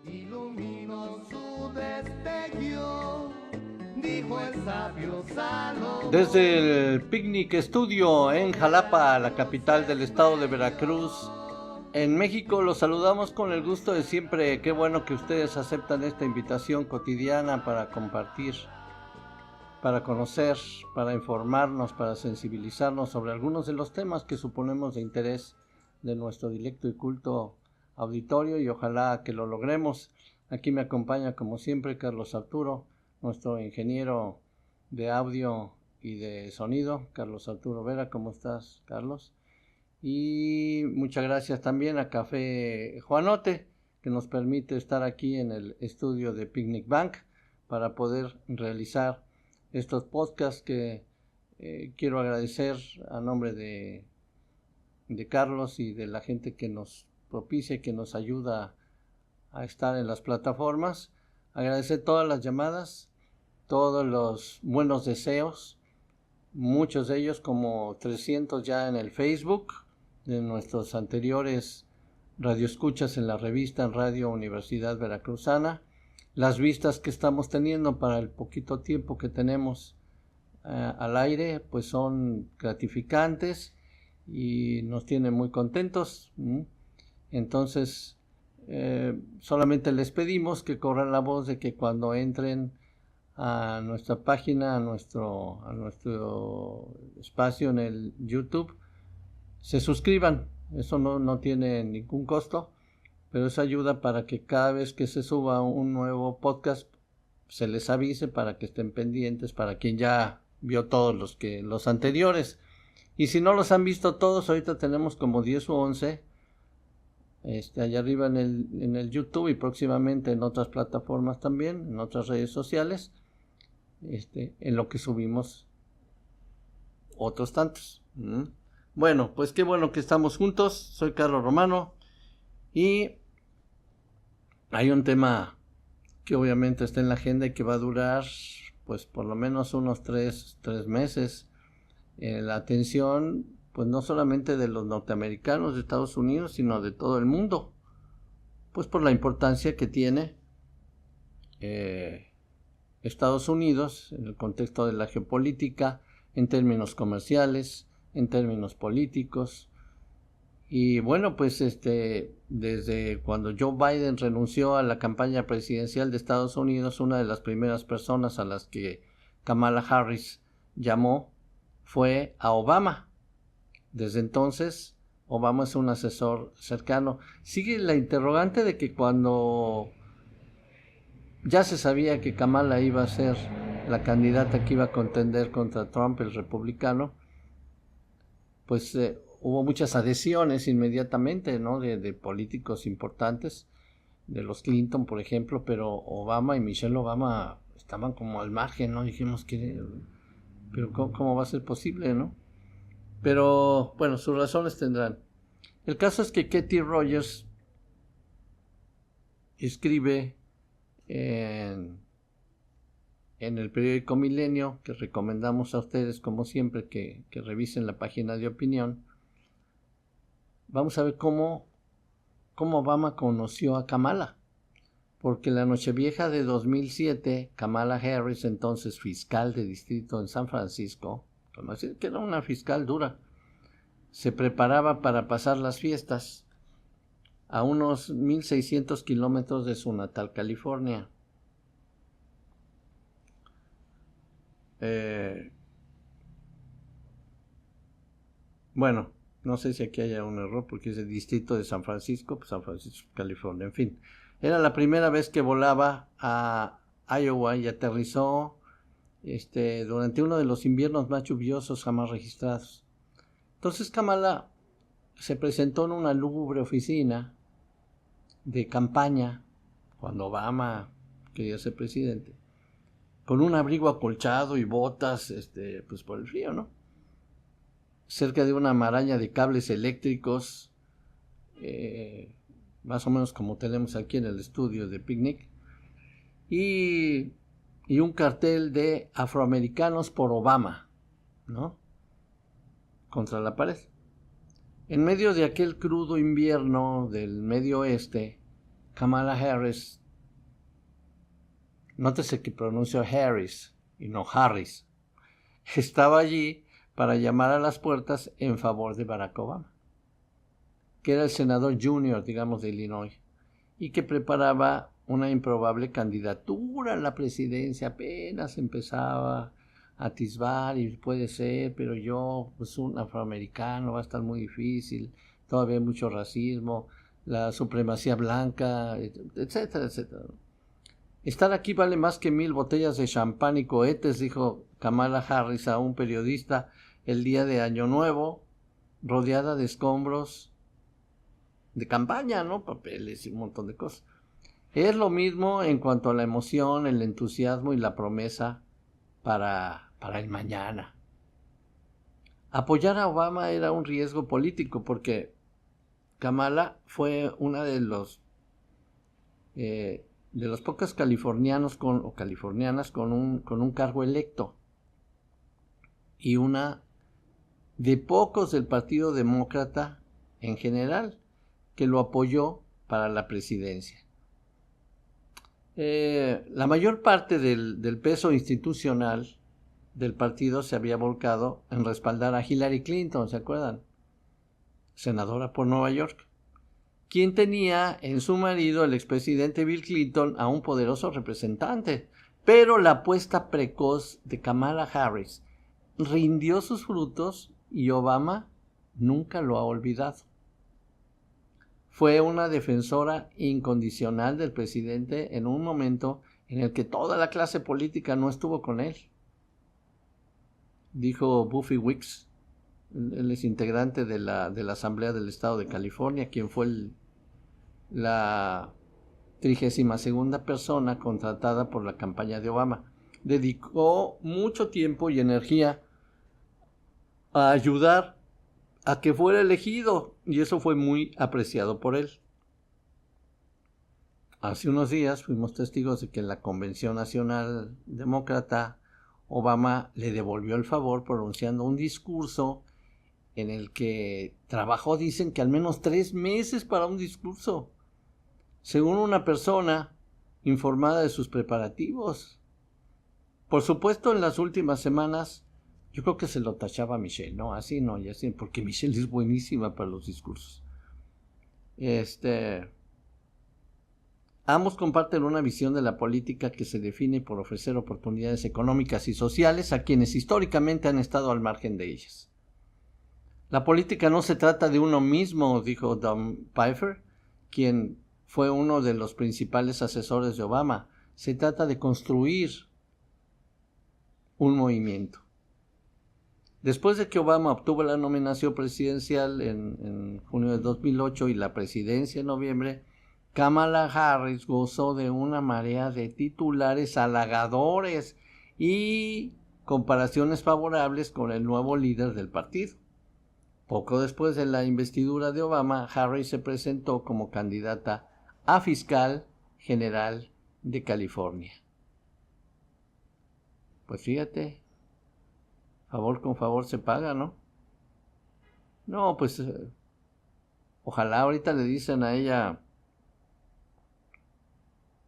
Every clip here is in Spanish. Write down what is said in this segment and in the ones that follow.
Ilumino su destello, dijo el sabio Salomón. Desde el Picnic Studio en Jalapa, la capital del estado de Veracruz, en México, los saludamos con el gusto de siempre. Qué bueno que ustedes aceptan esta invitación cotidiana para compartir, para conocer, para informarnos, para sensibilizarnos sobre algunos de los temas que suponemos de interés de nuestro directo y culto auditorio, y ojalá que lo logremos. Aquí me acompaña como siempre Carlos Arturo, nuestro ingeniero de audio y de sonido, Carlos Arturo Vera. ¿Cómo estás, Carlos? Y muchas gracias también a Café Juanote, que nos permite estar aquí en el estudio de Picnic Bank para poder realizar estos podcasts que quiero agradecer a nombre de Carlos y de la gente que nos propicia y que nos ayuda a estar en las plataformas. Agradecer todas las llamadas, todos los buenos deseos, muchos de ellos, como 300 ya en el Facebook, de nuestros anteriores radioescuchas en la revista en Radio Universidad Veracruzana. Las vistas que estamos teniendo para el poquito tiempo que tenemos al aire, pues son gratificantes y nos tienen muy contentos. Entonces, solamente les pedimos que corran la voz de que cuando entren a nuestra página, a nuestro espacio en el YouTube, se suscriban. Eso no tiene ningún costo, pero eso ayuda para que cada vez que se suba un nuevo podcast se les avise, para que estén pendientes, para quien ya vio todos los anteriores. Y si no los han visto todos, ahorita tenemos como 10 o 11 allá arriba en el YouTube, y próximamente en otras plataformas también, en otras redes sociales, en lo que subimos otros tantos. Bueno, pues qué bueno que estamos juntos. Soy Carlos Romano y hay un tema que obviamente está en la agenda y que va a durar pues por lo menos unos 3 meses. La atención pues no solamente de los norteamericanos de Estados Unidos, sino de todo el mundo, pues por la importancia que tiene Estados Unidos en el contexto de la geopolítica, en términos comerciales, en términos políticos. Y bueno, pues desde cuando Joe Biden renunció a la campaña presidencial de Estados Unidos, una de las primeras personas a las que Kamala Harris llamó fue a Obama. Desde entonces, Obama es un asesor cercano. Sigue la interrogante de que cuando ya se sabía que Kamala iba a ser la candidata que iba a contender contra Trump, el republicano, pues hubo muchas adhesiones inmediatamente, ¿no? De políticos importantes, de los Clinton, por ejemplo, pero Obama y Michelle Obama estaban como al margen, ¿no? Dijimos que, pero ¿cómo va a ser posible, no? Pero bueno, sus razones tendrán. El caso es que Katie Rogers escribe en el periódico Milenio, que recomendamos a ustedes como siempre que revisen la página de opinión. Vamos a ver cómo Obama conoció a Kamala, porque la Nochevieja de 2007, Kamala Harris, entonces fiscal de distrito en San Francisco, que era una fiscal dura, se preparaba para pasar las fiestas a unos 1,600 kilómetros de su natal California. Bueno, no sé si aquí haya un error porque es el distrito de San Francisco, pues San Francisco, California, en fin. Era la primera vez que volaba a Iowa y aterrizó durante uno de los inviernos más lluviosos jamás registrados. Entonces Kamala se presentó en una lúgubre oficina de campaña cuando Obama quería ser presidente, con un abrigo acolchado y botas, pues por el frío, ¿no? Cerca de una maraña de cables eléctricos, más o menos como tenemos aquí en el estudio de Picnic, y un cartel de Afroamericanos por Obama, ¿no? Contra la pared. En medio de aquel crudo invierno del Medio Oeste, Kamala Harris, nótese que pronuncio Harris y no Harris, estaba allí para llamar a las puertas en favor de Barack Obama, que era el senador junior, digamos, de Illinois, y que preparaba una improbable candidatura a la presidencia. Apenas empezaba a atisbar y puede ser, pero yo, pues un afroamericano, va a estar muy difícil, todavía hay mucho racismo, la supremacía blanca, etcétera, etcétera. Estar aquí vale más que 1000 botellas de champán y cohetes, dijo Kamala Harris a un periodista el día de Año Nuevo, rodeada de escombros de campaña, ¿no? Papeles y un montón de cosas. Es lo mismo en cuanto a la emoción, el entusiasmo y la promesa para el mañana. Apoyar a Obama era un riesgo político porque Kamala fue una de los pocos californianos o californianas con un cargo electo y una de pocos del Partido Demócrata en general que lo apoyó para la presidencia. La mayor parte del peso institucional del partido se había volcado en respaldar a Hillary Clinton, ¿se acuerdan? Senadora por Nueva York, quien tenía en su marido, el expresidente Bill Clinton, a un poderoso representante. Pero la apuesta precoz de Kamala Harris rindió sus frutos y Obama nunca lo ha olvidado. Fue una defensora incondicional del presidente en un momento en el que toda la clase política no estuvo con él. Dijo Buffy Wicks, él es integrante de la Asamblea del Estado de California, quien fue la 32ª persona contratada por la campaña de Obama. Dedicó mucho tiempo y energía a ayudar a que fuera elegido, y eso fue muy apreciado por él. Hace unos días fuimos testigos de que en la Convención Nacional Demócrata Obama le devolvió el favor pronunciando un discurso en el que trabajó, dicen que al menos 3 meses para un discurso, según una persona informada de sus preparativos. Por supuesto, en las últimas semanas yo creo que se lo tachaba a Michelle, ¿no? Así no, y así, porque Michelle es buenísima para los discursos. Ambos comparten una visión de la política que se define por ofrecer oportunidades económicas y sociales a quienes históricamente han estado al margen de ellas. La política no se trata de uno mismo, dijo Don Pfeiffer, quien fue uno de los principales asesores de Obama. Se trata de construir un movimiento. Después de que Obama obtuvo la nominación presidencial en junio de 2008 y la presidencia en noviembre, Kamala Harris gozó de una marea de titulares halagadores y comparaciones favorables con el nuevo líder del partido. Poco después de la investidura de Obama, Harris se presentó como candidata a fiscal general de California. Pues fíjate, favor con favor se paga, ¿no? No, pues ojalá ahorita le dicen a ella,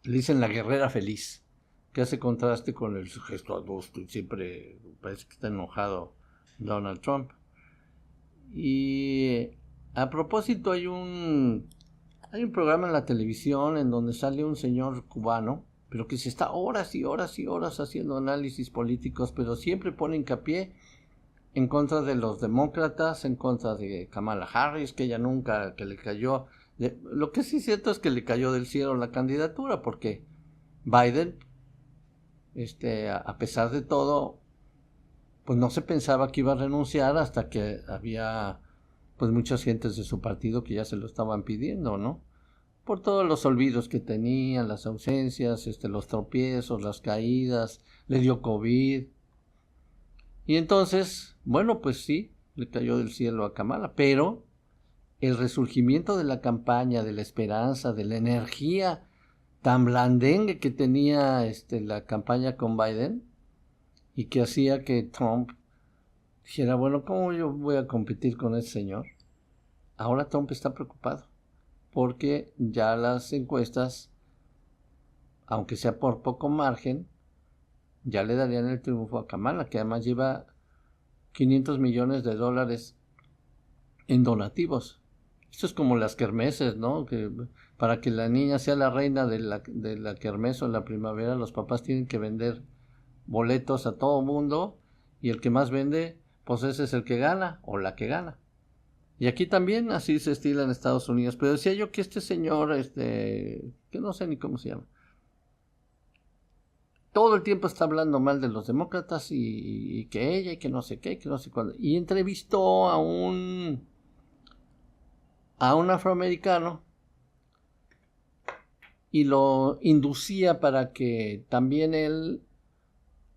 le dicen la guerrera feliz, que hace contraste con el gesto adusto y siempre parece que está enojado Donald Trump. Y a propósito, hay un programa en la televisión en donde sale un señor cubano, pero que se está horas y horas y horas haciendo análisis políticos, pero siempre pone hincapié en contra de los demócratas, en contra de Kamala Harris, que ella nunca, que le cayó. Lo que sí es cierto es que le cayó del cielo la candidatura, porque Biden, a pesar de todo, pues no se pensaba que iba a renunciar hasta que había pues muchas gentes de su partido que ya se lo estaban pidiendo, ¿no? Por todos los olvidos que tenía, las ausencias, los tropiezos, las caídas, le dio COVID. Y entonces, bueno, pues sí, le cayó del cielo a Kamala, pero el resurgimiento de la campaña, de la esperanza, de la energía tan blandengue que tenía la campaña con Biden, y que hacía que Trump dijera, bueno, ¿cómo yo voy a competir con ese señor? Ahora Trump está preocupado. porque ya las encuestas, aunque sea por poco margen, ya le darían el triunfo a Kamala, que además lleva $500 millones en donativos. Esto es como las kermeses, ¿no? Que para que la niña sea la reina de la kermés o en la primavera, los papás tienen que vender boletos a todo mundo, y el que más vende, pues ese es el que gana o la que gana. Y aquí también así se estila en Estados Unidos. Pero decía yo que este señor, que no sé ni cómo se llama, todo el tiempo está hablando mal de los demócratas y que ella y que no sé qué, que no sé cuándo. Y entrevistó a un afroamericano y lo inducía para que también él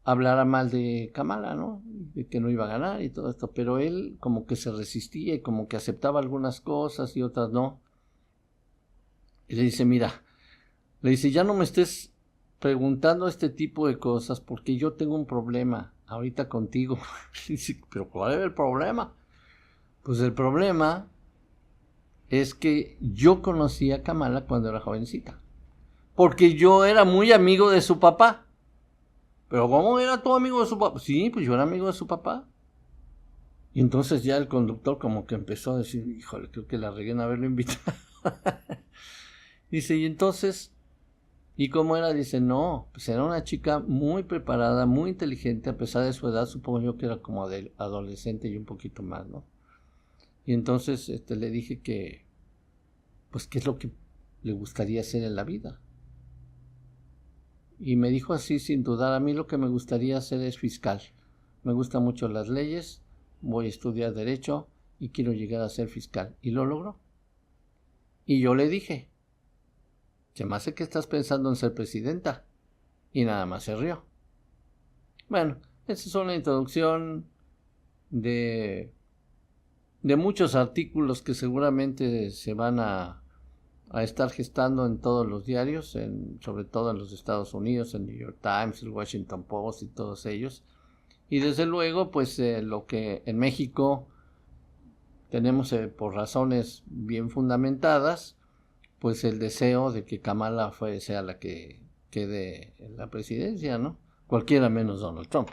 hablara mal de Kamala, ¿no? De que no iba a ganar y todo esto. Pero él como que se resistía y como que aceptaba algunas cosas y otras no. Y le dice, mira, le dice, ya no me estés preguntando este tipo de cosas porque yo tengo un problema ahorita contigo. Dice, pero ¿cuál es el problema? Pues el problema es que yo conocí a Kamala cuando era jovencita, porque yo era muy amigo de su papá. Pero ¿cómo era tu amigo de su papá? Sí, pues yo era amigo de su papá. Y entonces ya el conductor como que empezó a decir, híjole, creo que la regué en haberlo invitado. Dice, y entonces, ¿y cómo era? Dice, no, pues era una chica muy preparada, muy inteligente, a pesar de su edad, supongo yo que era como de adolescente y un poquito más, ¿no? Y entonces le dije que, pues, ¿qué es lo que le gustaría hacer en la vida? Y me dijo así sin dudar, a mí lo que me gustaría hacer es fiscal. Me gustan mucho las leyes, voy a estudiar derecho y quiero llegar a ser fiscal. Y lo logró. Y yo le dije, se me hace que estás pensando en ser presidenta. Y nada más se rió. Bueno, esa es una introducción de muchos artículos que seguramente se van a estar gestando en todos los diarios, sobre todo en los Estados Unidos, el New York Times, el Washington Post y todos ellos. Y desde luego, pues lo que en México tenemos por razones bien fundamentadas, pues el deseo de que Kamala sea la que quede en la presidencia, ¿no? Cualquiera menos Donald Trump.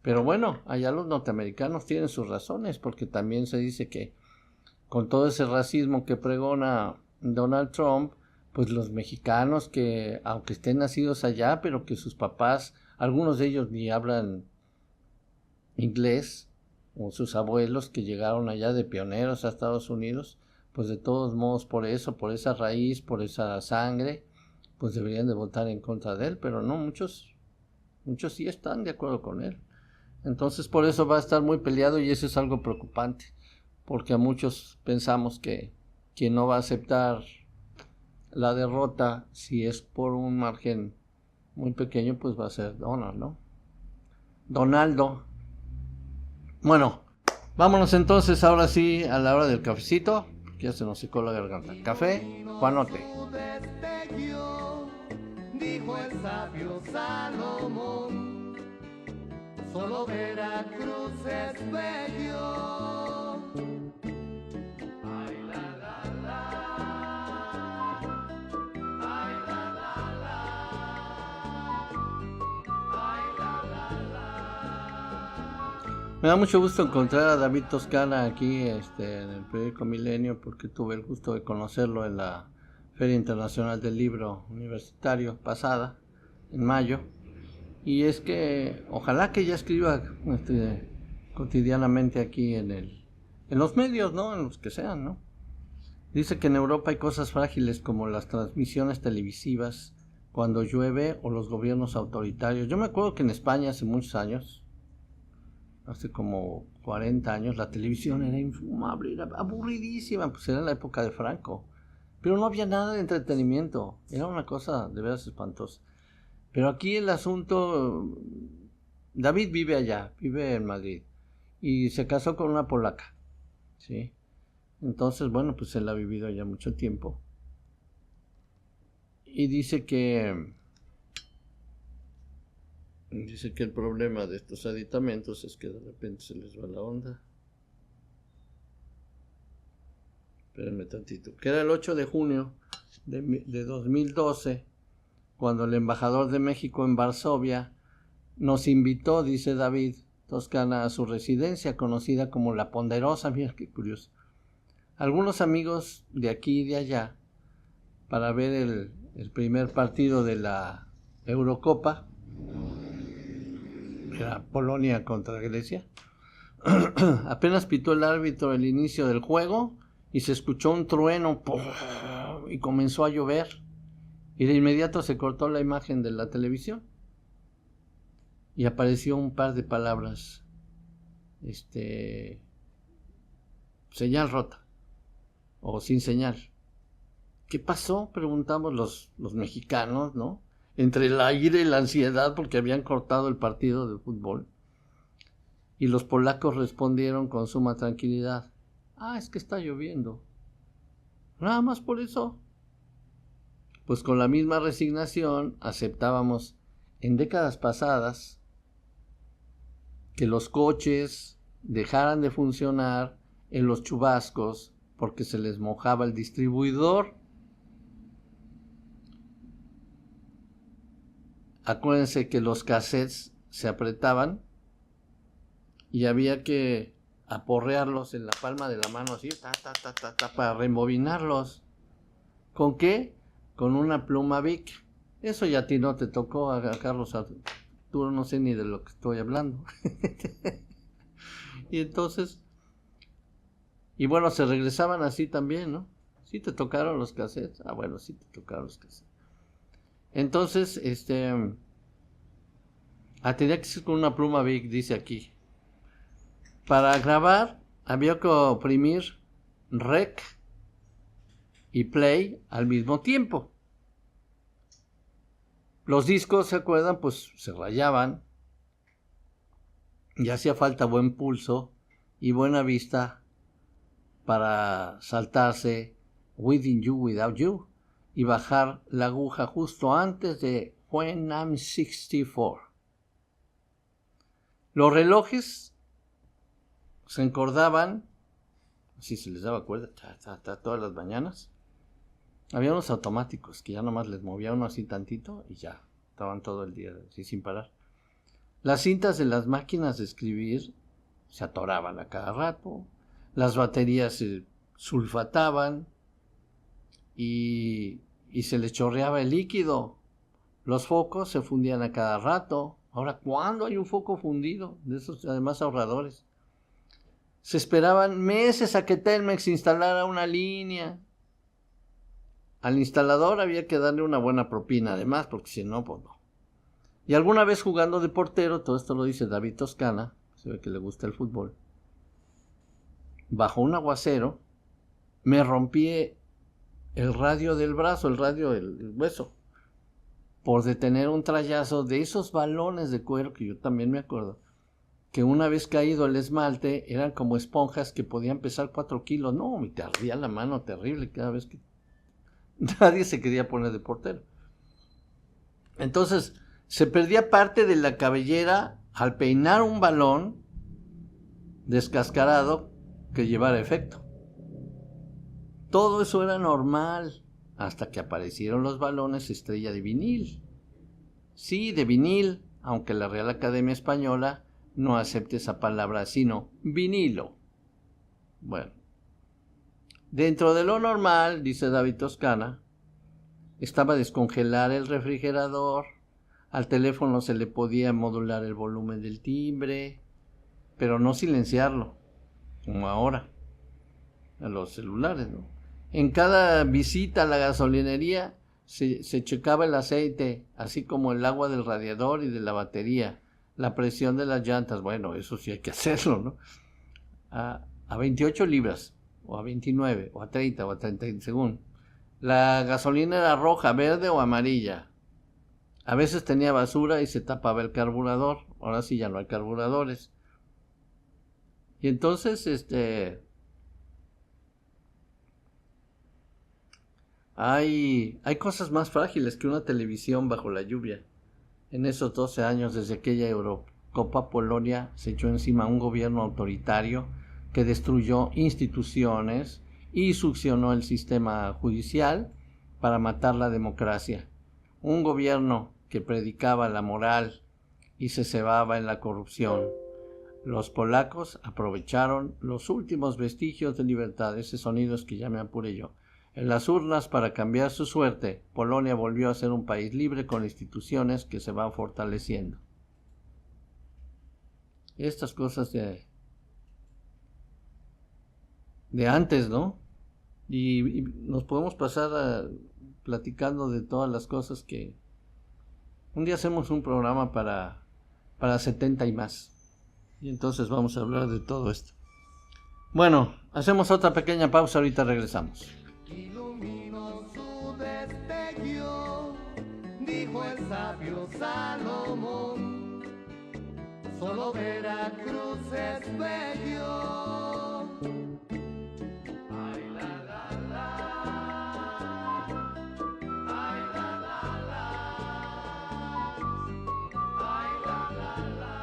Pero bueno, allá los norteamericanos tienen sus razones, porque también se dice que con todo ese racismo que pregona Donald Trump, pues los mexicanos que, aunque estén nacidos allá, pero que sus papás, algunos de ellos ni hablan inglés, o sus abuelos que llegaron allá de pioneros a Estados Unidos, pues de todos modos por eso, por esa raíz, por esa sangre, pues deberían de votar en contra de él, pero no, muchos sí están de acuerdo con él. Entonces por eso va a estar muy peleado y eso es algo preocupante, porque a muchos pensamos que quien no va a aceptar la derrota, si es por un margen muy pequeño, pues va a ser Donald, ¿no? Donaldo. Bueno, vámonos entonces ahora sí a la hora del cafecito, que ya se nos secó la garganta. Café, Juanote. Dijo el sabio Salomón, solo Veracruz es bello. Ay, la, la, la. Ay, la, la, la. Ay, la, la, la. Me da mucho gusto encontrar a David Toscana aquí en el periódico Milenio, porque tuve el gusto de conocerlo en la Feria Internacional del Libro Universitario pasada, en mayo. Y es que ojalá que ella escriba cotidianamente aquí en los medios, ¿no? En los que sean, ¿no? Dice que en Europa hay cosas frágiles como las transmisiones televisivas cuando llueve o los gobiernos autoritarios. Yo me acuerdo que en España hace muchos años, hace como 40 años, la televisión era infumable, era aburridísima, pues era en la época de Franco. Pero no había nada de entretenimiento, era una cosa de veras espantosa. Pero aquí el asunto, David vive allá, vive en Madrid, y se casó con una polaca, ¿sí? Entonces, bueno, pues él ha vivido allá mucho tiempo. Y dice que el problema de estos aditamentos es que de repente se les va la onda. espérenme tantito, que era el 8 de junio de 2012, cuando el embajador de México en Varsovia nos invitó, dice David Toscana, a su residencia conocida como La Ponderosa. Mira qué curioso. Algunos amigos de aquí y de allá para ver el primer partido de la Eurocopa, era Polonia contra Grecia. Apenas pitó el árbitro el inicio del juego y se escuchó un trueno y comenzó a llover y de inmediato se cortó la imagen de la televisión y apareció un par de palabras, señal rota o sin señal. ¿Qué pasó?, preguntamos los mexicanos, ¿no? Entre el aire y la ansiedad porque habían cortado el partido de fútbol. Y los polacos respondieron con suma tranquilidad: es que está lloviendo. Nada más por eso. Pues con la misma resignación aceptábamos en décadas pasadas que los coches dejaran de funcionar en los chubascos porque se les mojaba el distribuidor. Acuérdense que los cassettes se apretaban y había que aporrearlos en la palma de la mano así, para rebobinarlos. ¿Con qué? Con una pluma Bic. Eso ya a ti no te tocó, a Carlos Arturo, no sé ni de lo que estoy hablando. Y entonces, y bueno, se regresaban así también, ¿no? ¿Sí te tocaron los cassettes? Bueno, sí te tocaron los cassettes. Entonces, tenía que ser con una pluma Bic, dice aquí. Para grabar había que oprimir Rec y Play al mismo tiempo. Los discos, ¿se acuerdan? Pues se rayaban y hacía falta buen pulso y buena vista para saltarse Within You, Without You y bajar la aguja justo antes de When I'm 64. Los relojes se encordaban, así se les daba cuerda, todas las mañanas. Había unos automáticos que ya nomás les movía uno así tantito y ya estaban todo el día así sin parar. Las cintas de las máquinas de escribir se atoraban a cada rato, las baterías se sulfataban y se les chorreaba el líquido. Los focos se fundían a cada rato. Ahora, ¿cuándo hay un foco fundido? De esos además ahorradores. Se esperaban meses a que Telmex instalara una línea. Al instalador había que darle una buena propina además, porque si no, pues no. Y alguna vez jugando de portero, todo esto lo dice David Toscana, se ve que le gusta el fútbol, bajo un aguacero, me rompí el radio del brazo, el hueso, por detener un trayazo de esos balones de cuero que yo también me acuerdo, que una vez caído el esmalte eran como esponjas que podían pesar 4 kilos. No, me te ardía la mano terrible cada vez que nadie se quería poner de portero. Entonces se perdía parte de la cabellera al peinar un balón descascarado que llevara efecto. Todo eso era normal hasta que aparecieron los balones estrella de vinil. Sí, de vinil, aunque la Real Academia Española no acepte esa palabra, sino vinilo. Bueno, dentro de lo normal, dice David Toscana, estaba descongelar el refrigerador, al teléfono se le podía modular el volumen del timbre, pero no silenciarlo, como ahora, a los celulares, ¿no? En cada visita a la gasolinería se checaba el aceite, así como el agua del radiador y de la batería, la presión de las llantas. Bueno, eso sí hay que hacerlo, ¿no? A 28 libras, o a 29, o a 30, o a 30, según. La gasolina era roja, verde o amarilla. A veces tenía basura y se tapaba el carburador. Ahora sí ya no hay carburadores. Y entonces, hay cosas más frágiles que una televisión bajo la lluvia. En esos 12 años desde aquella Eurocopa, Polonia se echó encima un gobierno autoritario que destruyó instituciones, y succionó el sistema judicial para matar la democracia. Un gobierno que predicaba la moral y se cebaba en la corrupción. Los polacos aprovecharon los últimos vestigios de libertad, ese sonido es que ya me apuré yo. En las urnas para cambiar su suerte, Polonia volvió a ser un país libre con instituciones que se van fortaleciendo. Estas cosas de antes, ¿no? Y nos podemos pasar platicando de todas las cosas que... Un día hacemos un programa para 70 y más. Y entonces vamos a hablar de todo esto. Bueno, hacemos otra pequeña pausa, ahorita regresamos. Iluminó su destello, dijo el sabio Salomón, solo Veracruz es bello. Ay, la, la, la. Ay, la, la, la. Ay, la, la, la.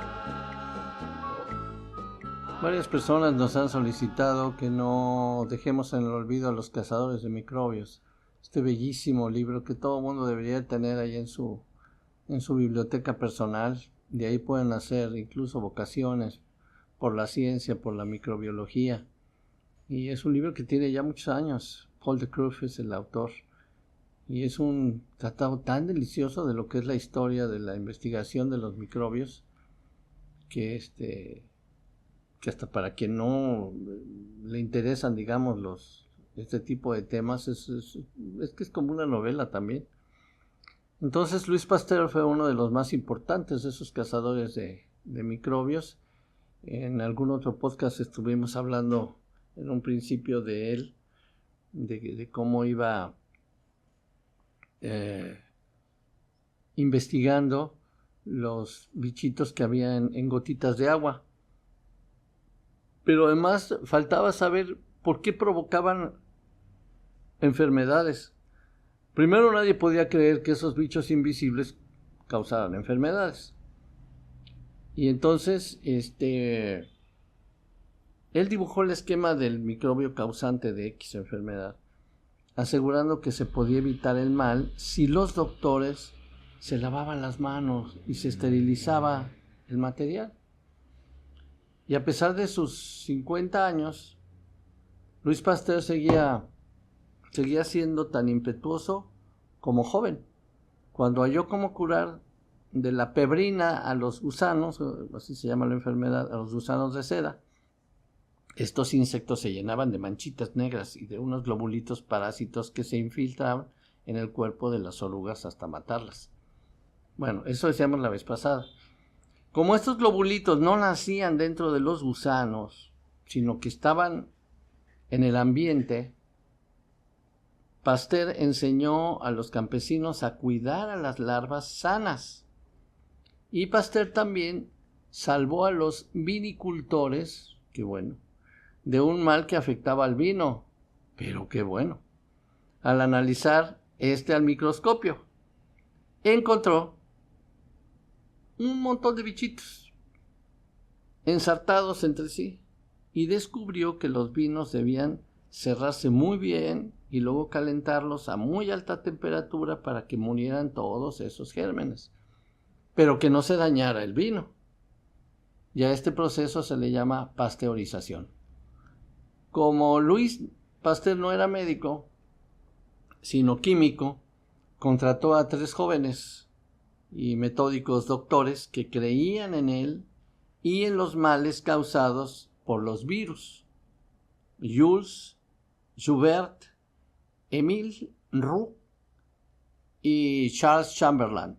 Varias personas nos han solicitado que no dejemos en el olvido a los cazadores de microbios. Este bellísimo libro que todo mundo debería tener ahí en su biblioteca personal. De ahí pueden hacer incluso vocaciones por la ciencia, por la microbiología. Y es un libro que tiene ya muchos años. Paul de Kruif es el autor. Y es un tratado tan delicioso de lo que es la historia de la investigación de los microbios que hasta para quien no le interesan, digamos, este tipo de temas, es que es como una novela también. Entonces Louis Pasteur fue uno de los más importantes de esos cazadores de microbios. En algún otro podcast estuvimos hablando en un principio de él, de cómo iba investigando los bichitos que había en gotitas de agua. Pero además faltaba saber por qué provocaban enfermedades. Primero, nadie podía creer que esos bichos invisibles causaran enfermedades. Y entonces, él dibujó el esquema del microbio causante de X enfermedad, asegurando que se podía evitar el mal si los doctores se lavaban las manos y se esterilizaba el material. Y a pesar de sus 50 años, Louis Pasteur seguía siendo tan impetuoso como joven. Cuando halló cómo curar de la pebrina a los gusanos, así se llama la enfermedad, a los gusanos de seda, estos insectos se llenaban de manchitas negras y de unos globulitos parásitos que se infiltraban en el cuerpo de las orugas hasta matarlas. Bueno, eso decíamos la vez pasada. Como estos globulitos no nacían dentro de los gusanos, sino que estaban en el ambiente, Pasteur enseñó a los campesinos a cuidar a las larvas sanas. Y Pasteur también salvó a los vinicultores, qué bueno, de un mal que afectaba al vino, pero qué bueno. Al analizar al microscopio, encontró un montón de bichitos ensartados entre sí y descubrió que los vinos debían cerrarse muy bien y luego calentarlos a muy alta temperatura para que murieran todos esos gérmenes, pero que no se dañara el vino. Y a este proceso se le llama pasteurización. Como Louis Pasteur no era médico, sino químico, contrató a 3 jóvenes y metódicos doctores que creían en él y en los males causados por los virus. Jules Joubert, Émile Roux y Charles Chamberlain.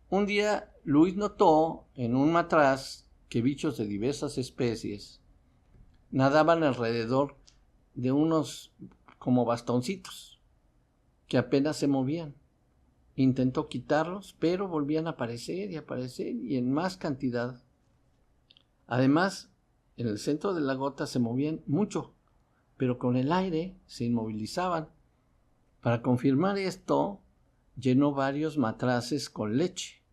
Un día Louis notó en un matraz que bichos de diversas especies nadaban alrededor de unos como bastoncitos que apenas se movían. Intentó quitarlos, pero volvían a aparecer y en más cantidad. Además, en el centro de la gota se movían mucho, pero con el aire se inmovilizaban. Para confirmar esto, llenó varios matraces con leche,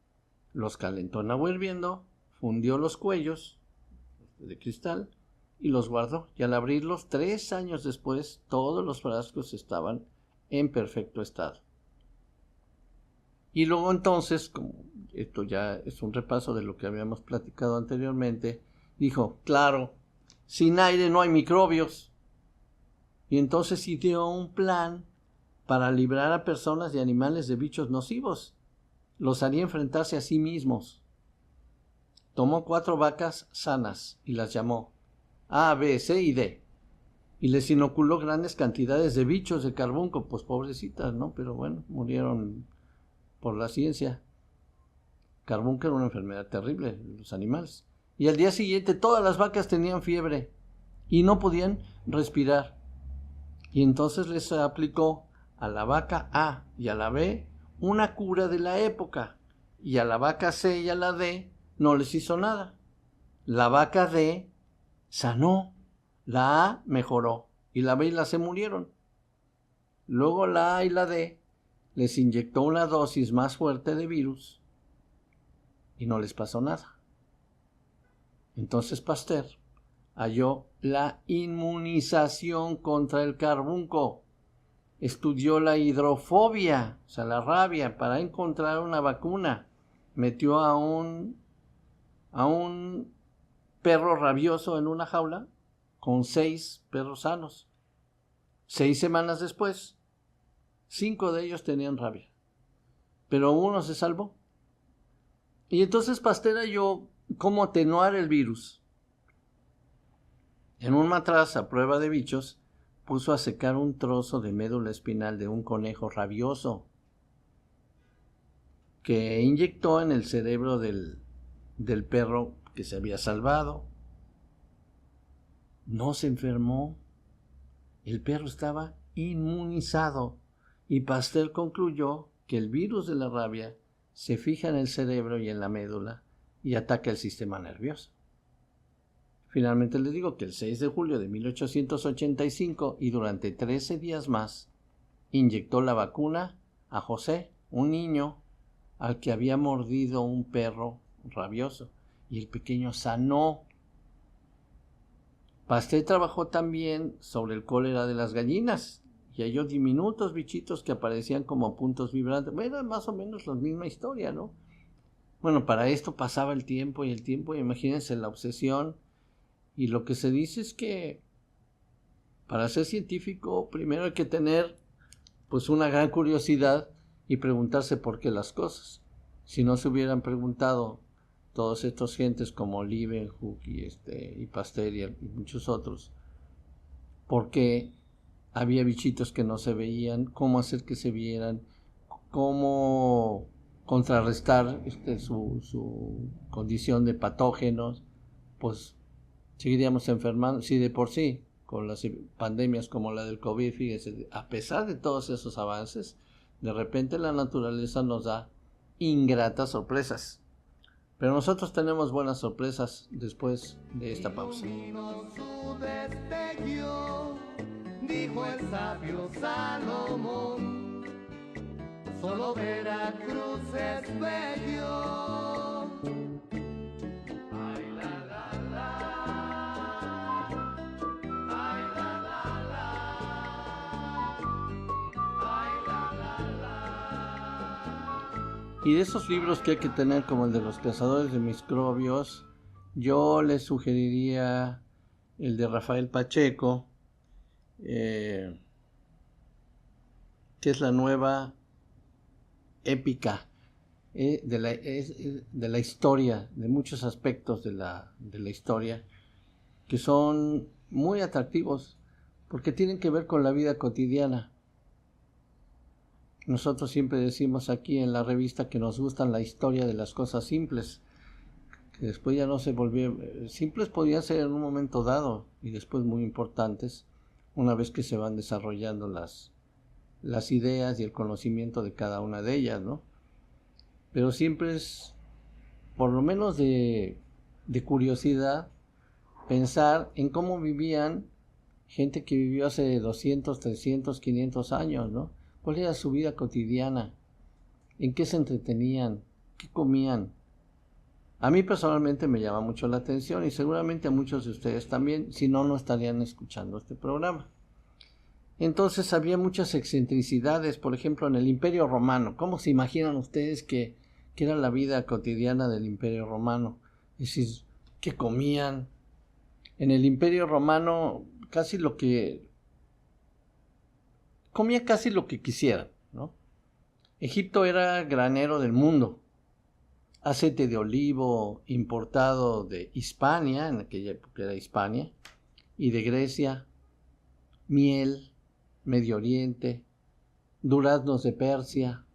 los calentó en agua hirviendo, fundió los cuellos de cristal y los guardó. Y al abrirlos 3 años después, todos los frascos estaban en perfecto estado. Y luego entonces, como esto ya es un repaso de lo que habíamos platicado anteriormente, dijo, claro, sin aire no hay microbios. Y entonces ideó un plan para librar a personas y animales de bichos nocivos. Los haría enfrentarse a sí mismos. Tomó 4 vacas sanas y las llamó A, B, C y D. Y les inoculó grandes cantidades de bichos de carbunco. Pues pobrecitas, ¿no? Pero bueno, murieron por la ciencia. Carbunco era una enfermedad terrible de los animales. Y al día siguiente todas las vacas tenían fiebre y no podían respirar. Y entonces les aplicó a la vaca A y a la B una cura de la época. Y a la vaca C y a la D no les hizo nada. La vaca D sanó, la A mejoró y la B y la C murieron. Luego la A y la D les inyectó una dosis más fuerte de virus y no les pasó nada. Entonces Pasteur halló la inmunización contra el carbunco. Estudió la hidrofobia, o sea, la rabia, para encontrar una vacuna. Metió a un perro rabioso en una jaula con 6 perros sanos. 6 semanas después, 5 de ellos tenían rabia, pero uno se salvó. Y entonces Pasteur halló cómo atenuar el virus. En un matraz a prueba de bichos, puso a secar un trozo de médula espinal de un conejo rabioso que inyectó en el cerebro del perro que se había salvado. No se enfermó. El perro estaba inmunizado y Pasteur concluyó que el virus de la rabia se fija en el cerebro y en la médula y ataca el sistema nervioso. Finalmente les digo que el 6 de julio de 1885 y durante 13 días más inyectó la vacuna a José, un niño al que había mordido un perro rabioso, y el pequeño sanó. Pasteur trabajó también sobre el cólera de las gallinas y halló diminutos bichitos que aparecían como puntos vibrantes. Era más o menos la misma historia, ¿no? Bueno, para esto pasaba el tiempo, imagínense la obsesión. Y lo que se dice es que para ser científico primero hay que tener pues una gran curiosidad y preguntarse por qué las cosas. Si no se hubieran preguntado todos estos gentes como Leeuwenhoek y Pasteur y muchos otros, por qué había bichitos que no se veían, cómo hacer que se vieran, cómo contrarrestar su condición de patógenos, pues seguiríamos enfermando. Si de por sí, con las pandemias como la del COVID, fíjense, a pesar de todos esos avances, de repente la naturaleza nos da ingratas sorpresas. Pero nosotros tenemos buenas sorpresas después de esta pausa. Iluminó su destello, dijo el sabio Salomón, solo Veracruz es bello. Ay, la, la, la. Ay, la, la, la. Ay, la, la, la. Y de esos libros que hay que tener, como el de los cazadores de microbios, yo les sugeriría el de Rafael Pacheco, que es la nueva épica de la historia, de muchos aspectos de la historia, que son muy atractivos, porque tienen que ver con la vida cotidiana. Nosotros siempre decimos aquí en la revista que nos gustan la historia de las cosas simples, que después ya no se volvieron simples, podían ser en un momento dado y después muy importantes una vez que se van desarrollando las ideas y el conocimiento de cada una de ellas, ¿no? Pero siempre es, por lo menos de curiosidad, pensar en cómo vivían gente que vivió hace 200, 300, 500 años, ¿no? ¿Cuál era su vida cotidiana? ¿En qué se entretenían? ¿Qué comían? A mí personalmente me llama mucho la atención y seguramente a muchos de ustedes también, si no, no estarían escuchando este programa. Entonces había muchas excentricidades, por ejemplo, en el Imperio Romano. ¿Cómo se imaginan ustedes que era la vida cotidiana del Imperio Romano? Es decir, ¿qué comían? En el Imperio Romano comía casi lo que quisieran, ¿no? Egipto era granero del mundo. Aceite de olivo importado de Hispania, en aquella época era Hispania, y de Grecia, miel, Medio Oriente, duraznos de Persia,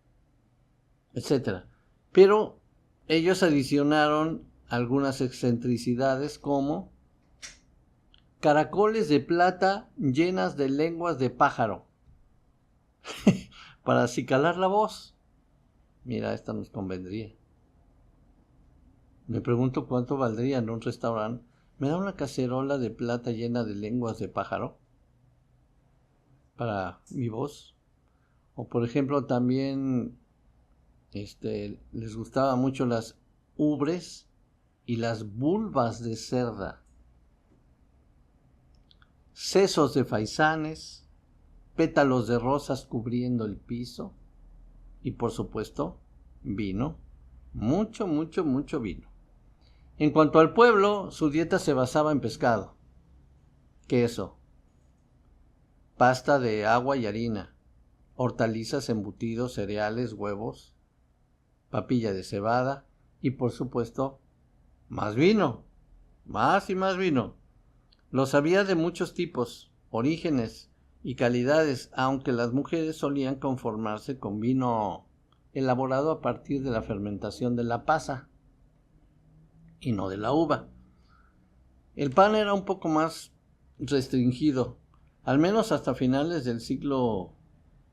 etc. Pero ellos adicionaron algunas excentricidades como caracoles de plata llenas de lenguas de pájaro para acicalar la voz. Mira, esta nos convendría. Me pregunto cuánto valdría en un restaurante. ¿Me da una cacerola de plata llena de lenguas de pájaro para mi voz? O por ejemplo también les gustaba mucho las ubres y las vulvas de cerda, sesos de faisanes, pétalos de rosas cubriendo el piso y por supuesto vino, mucho, mucho, mucho vino. En cuanto al pueblo, su dieta se basaba en pescado, queso, pasta de agua y harina, hortalizas, embutidos, cereales, huevos, papilla de cebada y por supuesto más vino, más y más vino. Los había de muchos tipos, orígenes y calidades, aunque las mujeres solían conformarse con vino elaborado a partir de la fermentación de la pasa y no de la uva. El pan era un poco más restringido, al menos hasta finales del siglo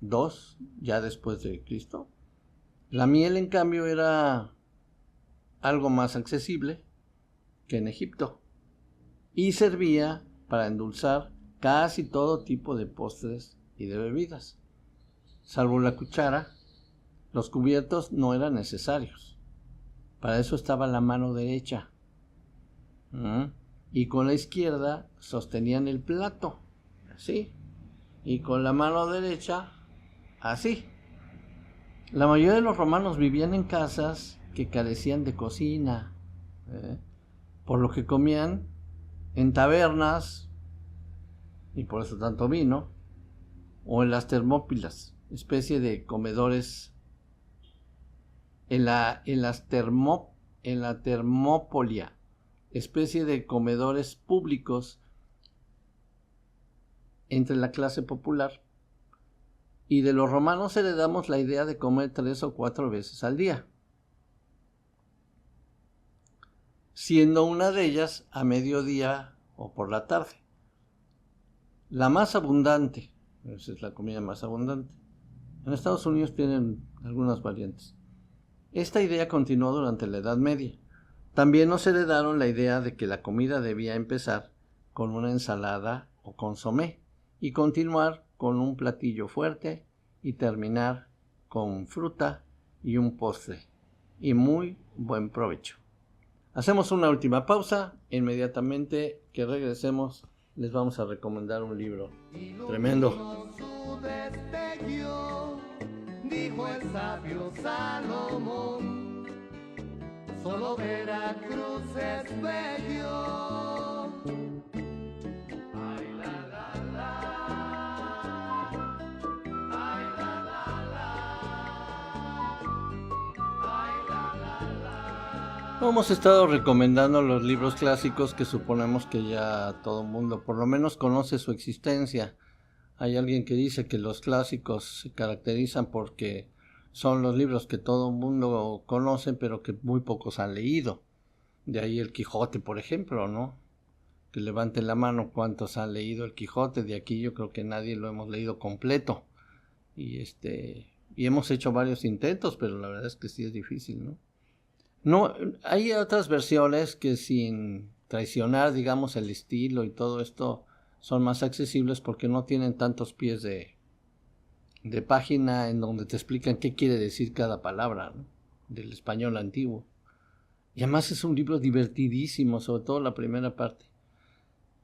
II, ya después de Cristo. La miel, en cambio, era algo más accesible que en Egipto y servía para endulzar casi todo tipo de postres y de bebidas. Salvo la cuchara, los cubiertos no eran necesarios. Para eso estaba la mano derecha. Y con la izquierda sostenían el plato, así. Y con la mano derecha, así. La mayoría de los romanos vivían en casas que carecían de cocina, por lo que comían en tabernas, y por eso tanto vino, o en las termópilas, especie de comedores, en la termópolia, especie de comedores públicos entre la clase popular. Y de los romanos heredamos la idea de comer 3 o 4 veces al día, siendo una de ellas a mediodía o por la tarde. La más abundante, esa es la comida más abundante. En Estados Unidos tienen algunas variantes. Esta idea continuó durante la Edad Media. También nos heredaron la idea de que la comida debía empezar con una ensalada o consomé y continuar con un platillo fuerte y terminar con fruta y un postre. Y muy buen provecho. Hacemos una última pausa. Inmediatamente que regresemos les vamos a recomendar un libro tremendo. Su destello, dijo el sabio Salomón, solo Veracruz es bello. Ay, la, la, la. Ay, la, la, la. Ay, la, la, la. Hemos estado recomendando los libros clásicos que suponemos que ya todo el mundo por lo menos conoce su existencia. Hay alguien que dice que los clásicos se caracterizan porque son los libros que todo el mundo conoce, pero que muy pocos han leído. De ahí el Quijote, por ejemplo, ¿no? Que levanten la mano cuántos han leído el Quijote. De aquí yo creo que nadie lo hemos leído completo. Y hemos hecho varios intentos, pero la verdad es que sí es difícil, ¿no? No, hay otras versiones que sin traicionar, digamos, el estilo y todo esto, son más accesibles porque no tienen tantos pies de página en donde te explican qué quiere decir cada palabra, ¿no? Del español antiguo. Y además es un libro divertidísimo, sobre todo la primera parte.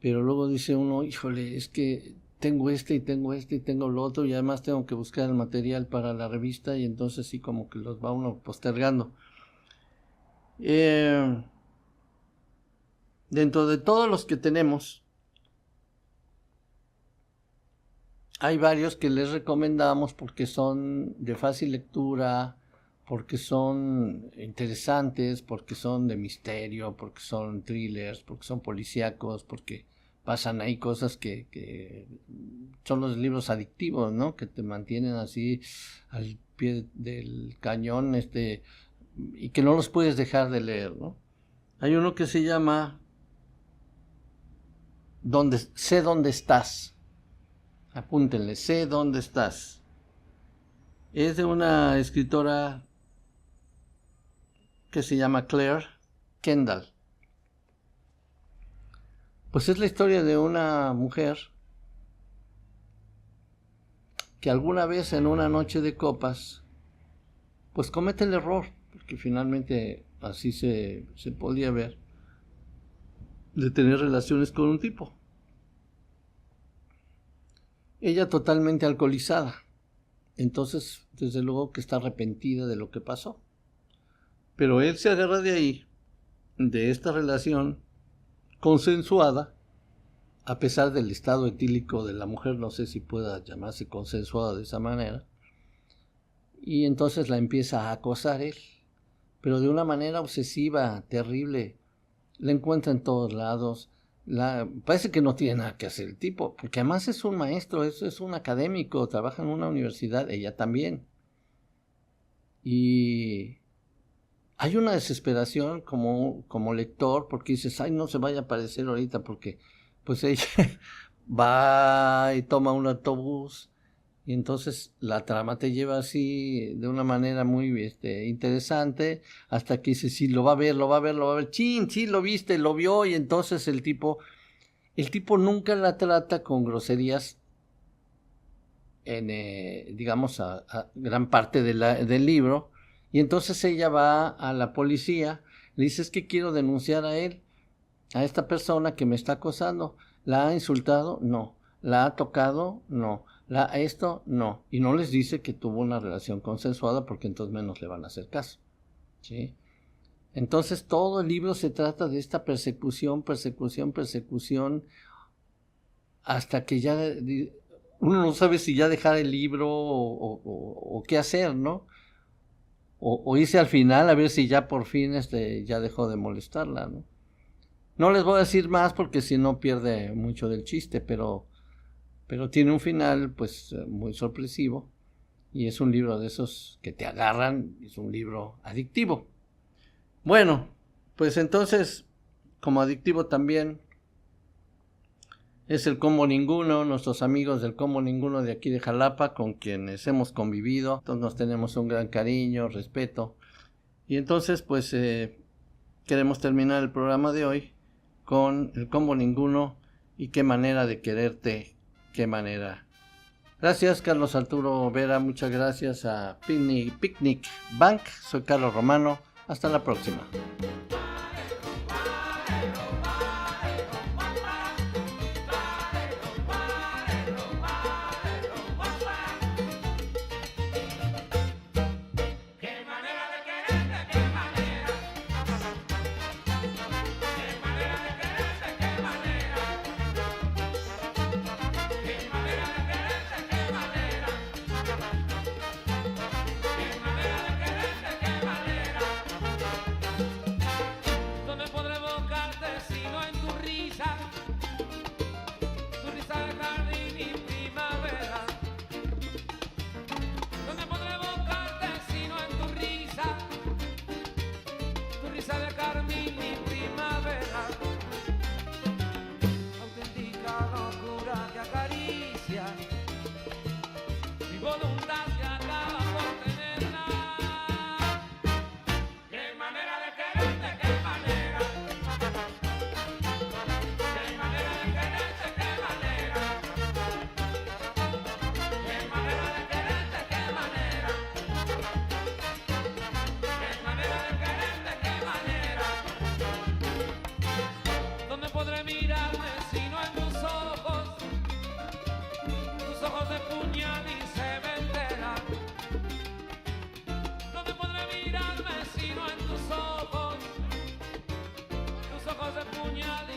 Pero luego dice uno, híjole, es que tengo este y tengo este y tengo lo otro, y además tengo que buscar el material para la revista, y entonces sí como que los va uno postergando. Dentro de todos los que tenemos, hay varios que les recomendamos porque son de fácil lectura, porque son interesantes, porque son de misterio, porque son thrillers, porque son policíacos, porque pasan ahí cosas que son los libros adictivos, ¿no? Que te mantienen así al pie del cañón, y que no los puedes dejar de leer, ¿no? Hay uno que se llama Sé dónde estás. Apúntenle, Sé dónde estás. Es de una escritora que se llama Claire Kendall. Pues es la historia de una mujer que alguna vez en una noche de copas, pues comete el error, porque finalmente así se podía ver, de tener relaciones con un tipo. Ella totalmente alcoholizada. Entonces, desde luego que está arrepentida de lo que pasó. Pero él se agarra de ahí, de esta relación consensuada, a pesar del estado etílico de la mujer, no sé si pueda llamarse consensuada de esa manera, y entonces la empieza a acosar él, pero de una manera obsesiva, terrible. La encuentra en todos lados. Parece que no tiene nada que hacer el tipo, porque además es un maestro, es un académico, trabaja en una universidad, ella también. Y hay una desesperación como lector, porque dices, ay, no se vaya a aparecer ahorita, porque pues ella va y toma un autobús, y entonces la trama te lleva así de una manera muy interesante, hasta que dices, sí, lo va a ver, chin, sí, lo viste, lo vio, y entonces el tipo nunca la trata con groserías digamos, a gran parte del libro, y entonces ella va a la policía, le dice, es que quiero denunciar a esta persona que me está acosando. ¿La ha insultado? No. ¿La ha tocado? No. No. Y no les dice que tuvo una relación consensuada, porque entonces menos le van a hacer caso, ¿sí? Entonces todo el libro se trata de esta persecución, hasta que ya uno no sabe si ya dejar el libro o qué hacer, ¿no? O irse al final a ver si ya por fin ya dejó de molestarla, ¿no? No les voy a decir más porque si no pierde mucho del chiste, pero tiene un final pues muy sorpresivo, y es un libro de esos que te agarran, es un libro adictivo. Bueno, pues entonces, como adictivo también es el Combo Ninguno, nuestros amigos del Combo Ninguno de aquí de Jalapa, con quienes hemos convivido, entonces nos tenemos un gran cariño, respeto, y entonces pues queremos terminar el programa de hoy con el Combo Ninguno y Qué manera de quererte, qué manera. Gracias Carlos Arturo Vera, muchas gracias a Picnic Bank, soy Carlos Romano, hasta la próxima. caña de